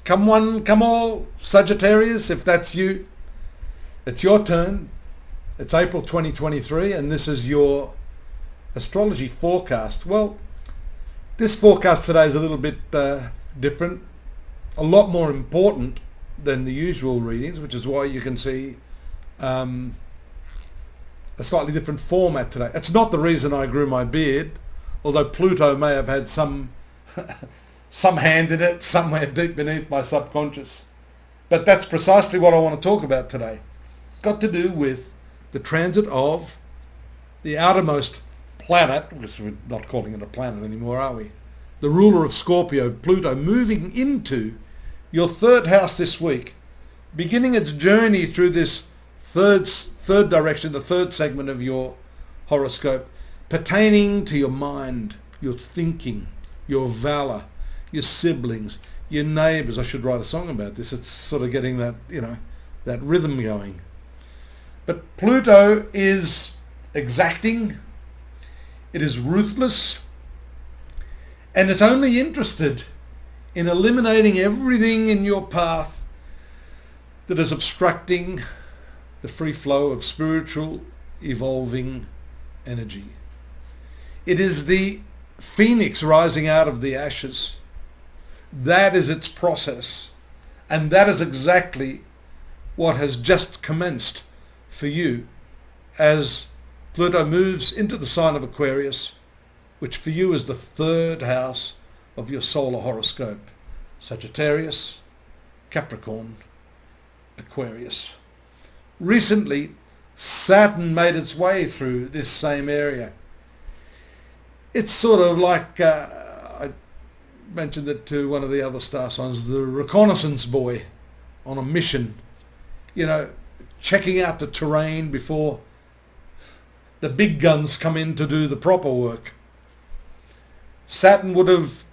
Come one, come all, Sagittarius, if that's you, it's your turn. It's April 2023 and this is your astrology forecast. Well, this forecast today is a little bit different, a lot more important than the usual readings, which is why you can see a slightly different format today. It's not the reason I grew my beard, although Pluto may have had some hand in it somewhere deep beneath my subconscious. But that's precisely what I want to talk about today. It's got to do with the transit of the outermost planet, because we're not calling it a planet anymore, are we? The ruler of Scorpio, Pluto, moving into your third house this week, beginning its journey through this third direction, the third segment of your horoscope, pertaining to your mind, your thinking, your valor, your siblings, your neighbors. I should write a song about this. It's sort of getting that, that rhythm going. But Pluto is exacting, it is ruthless, and it's only interested in eliminating everything in your path that is obstructing the free flow of spiritual, evolving energy. It is the phoenix rising out of the ashes. That is its process. And that is exactly what has just commenced for you as Pluto moves into the sign of Aquarius, which for you is the third house of your solar horoscope. Sagittarius, Capricorn, Aquarius. Recently, Saturn made its way through this same area. It's sort of like, I mentioned it to one of the other star signs, the reconnaissance boy on a mission, checking out the terrain before the big guns come in to do the proper work. Saturn would have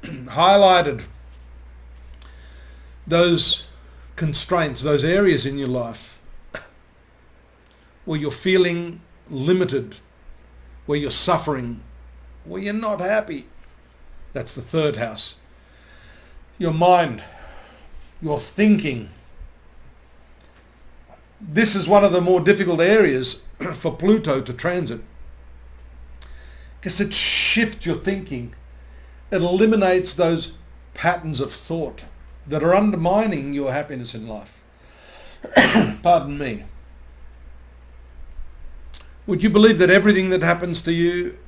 highlighted those constraints, those areas in your life where you're feeling limited, where you're suffering, where you're not happy. That's the third house. Your mind, your thinking. This is one of the more difficult areas for Pluto to transit, because it shifts your thinking. It eliminates those patterns of thought that are undermining your happiness in life. Pardon me. Would you believe that everything that happens to you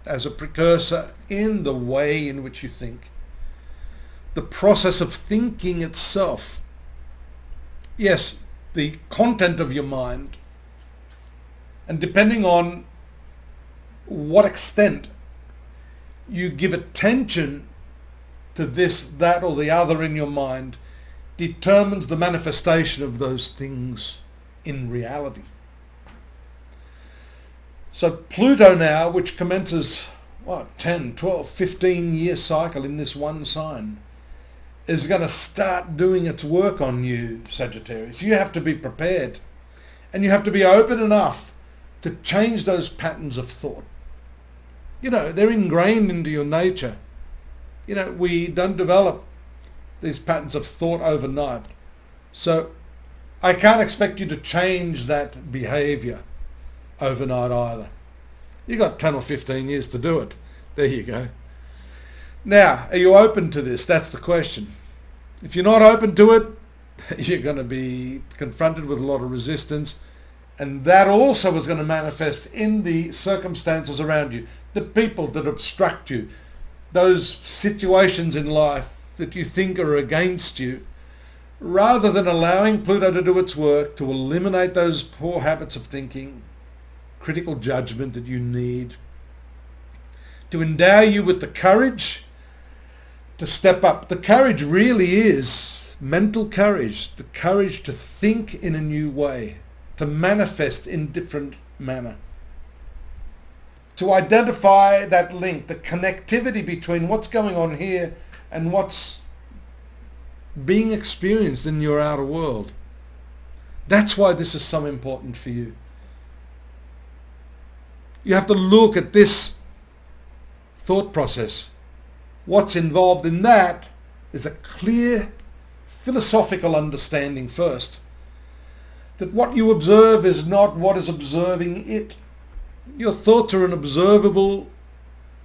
as a precursor in the way in which you think, the process of thinking itself, yes, the content of your mind, and depending on what extent you give attention to this, that, or the other in your mind, determines the manifestation of those things in reality. So Pluto now, which commences, 10, 12, 15-year cycle in this one sign, is going to start doing its work on you, Sagittarius. You have to be prepared, and you have to be open enough to change those patterns of thought. They're ingrained into your nature. We don't develop these patterns of thought overnight. So I can't expect you to change that behavior overnight either. You got 10 or 15 years to do it. There you go. Now, are you open to this? That's the question. If you're not open to it, you're going to be confronted with a lot of resistance, and that also is going to manifest in the circumstances around you, the people that obstruct you, those situations in life that you think are against you. Rather than allowing Pluto to do its work to eliminate those poor habits of thinking, critical judgment that you need, to endow you with the courage to step up. The courage really is mental courage, the courage to think in a new way, to manifest in different manner, to identify that link, the connectivity between what's going on here and what's being experienced in your outer world. That's why this is so important for you. You have to look at this thought process. What's involved in that is a clear philosophical understanding first, that what you observe is not what is observing it. Your thoughts are an observable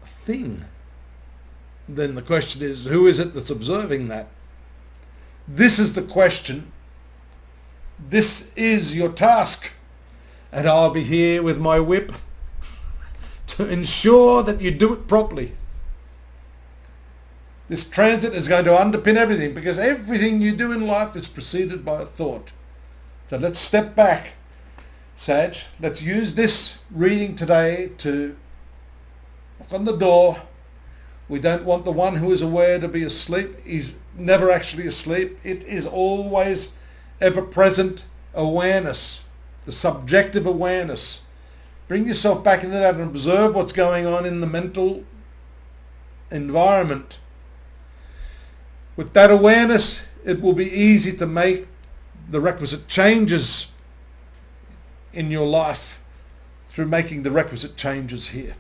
thing. Then the question is, who is it that's observing that? This is the question. This is your task. And I'll be here with my whip to ensure that you do it properly. This transit is going to underpin everything, because everything you do in life is preceded by a thought. So let's step back, Sag. Let's use this reading today to knock on the door. We don't want the one who is aware to be asleep. He's never actually asleep. It is always ever-present awareness, the subjective awareness. Bring yourself back into that and observe what's going on in the mental environment. With that awareness, it will be easy to make the requisite changes in your life through making the requisite changes here.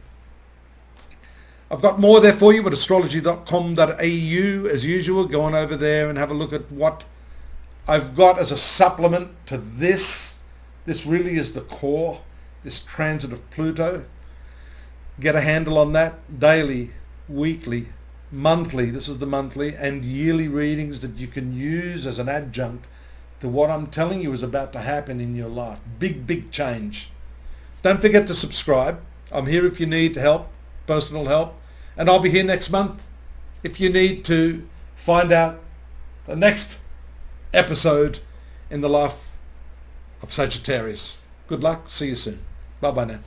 I've got more there for you at astrology.com.au as usual. Go on over there and have a look at what I've got as a supplement to this. This really is the core, this transit of Pluto. Get a handle on that. Daily, weekly, monthly, this is the monthly, and yearly readings that you can use as an adjunct to what I'm telling you is about to happen in your life. Big change. Don't forget to subscribe. I'm here if you need help, personal help, and I'll be here next month if you need to find out the next episode in the life of Sagittarius. Good luck. See you soon. Bye-bye now.